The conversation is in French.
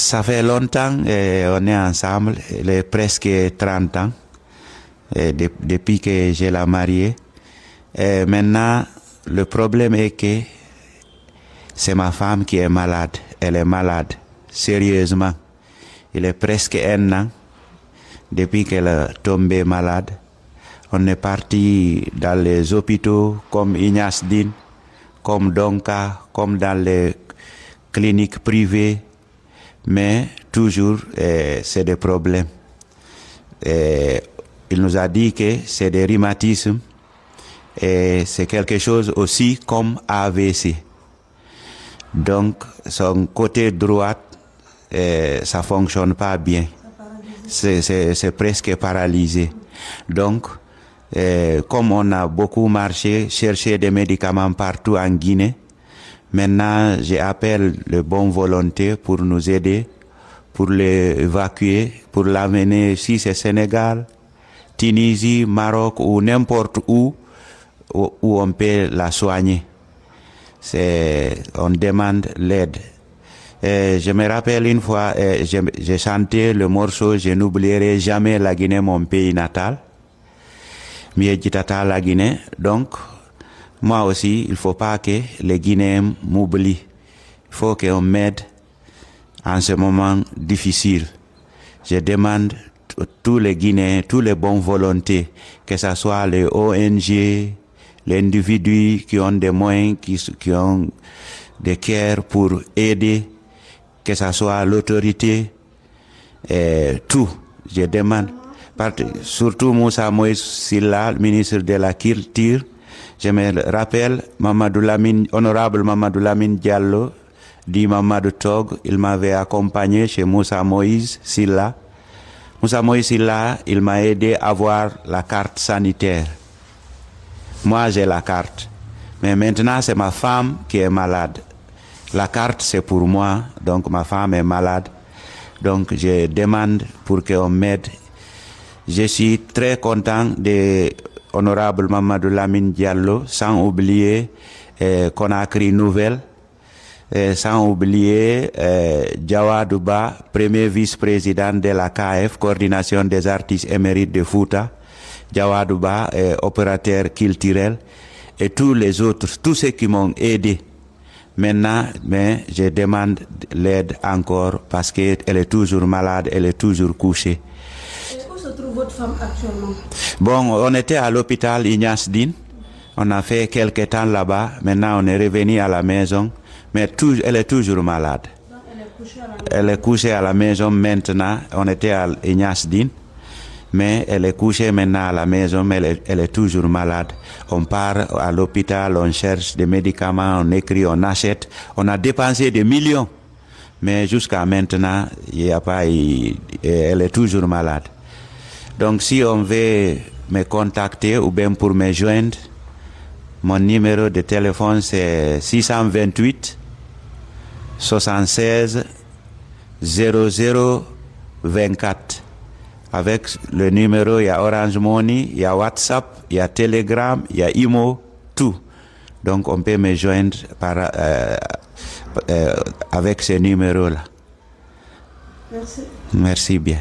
Ça fait longtemps, on est ensemble, il est presque 30 ans, depuis que je l'ai mariée. Et maintenant, le problème est que c'est ma femme qui est malade. Elle est malade, sérieusement. Il est presque 1 an depuis qu'elle est tombée malade. On est parti dans les hôpitaux comme Ignace Dine, comme Donka, comme dans les cliniques privées, mais toujours c'est des problèmes. Il nous a dit que c'est des rhumatismes et c'est quelque chose aussi comme AVC. Donc son côté droit, ça fonctionne pas bien. C'est presque paralysé. Donc, comme on a beaucoup marché, cherché des médicaments partout en Guinée, maintenant j'appelle les bonnes volontés pour nous aider, pour l'évacuer, pour l'amener, si c'est Sénégal, Tunisie, Maroc ou n'importe où on peut la soigner. On demande l'aide. Je me rappelle une fois, j'ai chanté le morceau « Je n'oublierai jamais la Guinée, mon pays natal ». Miedjitata la Guinée. Donc, moi aussi, il ne faut pas que les Guinéens m'oublient. Il faut qu'on m'aide en ce moment difficile. Je demande tous les Guinéens, tous les bonnes volontés, que ce soit les ONG, les individus qui ont des moyens, qui ont des cœurs pour aider, que ce soit l'autorité, tout, je demande. Surtout Moussa Moïse Silla, ministre de la Culture. Je me rappelle, honorable Mamadou Lamine Diallo, dit Mamadou Tog, il m'avait accompagné chez Moussa Moïse Silla. Moussa Moïse Silla, il m'a aidé à avoir la carte sanitaire. Moi, j'ai la carte. Mais maintenant, c'est ma femme qui est malade. La carte, c'est pour moi, donc ma femme est malade. Donc, je demande pour qu'on m'aide. Je suis très content de honorable Mamadou Lamine Diallo, sans oublier Conakry Nouvelle, sans oublier Diawadouba, premier vice-président de la KF, Coordination des artistes émérites de Fouta, Diawadouba, opérateur culturel, et tous les autres, tous ceux qui m'ont aidé. Maintenant, mais je demande l'aide encore parce qu'elle est toujours malade, elle est toujours couchée. Où se trouve votre femme actuellement? Bon, on était à l'hôpital Ignace Dine. On a fait quelques temps là-bas. Maintenant, on est revenu à la maison. Mais elle est toujours malade. Donc, elle est couchée à la maison maintenant. On était à Ignace Dine. Mais elle est couchée maintenant à la maison, mais elle est toujours malade. On part à l'hôpital, on cherche des médicaments, on écrit, on achète. On a dépensé des millions. Mais jusqu'à maintenant, il n'y a pas, elle est toujours malade. Donc si on veut me contacter ou bien pour me joindre, mon numéro de téléphone c'est 628 76 00 24. Avec le numéro, il y a Orange Money, il y a WhatsApp, il y a Telegram, il y a Imo, tout. Donc on peut me joindre avec ce numéro-là. Merci. Merci bien.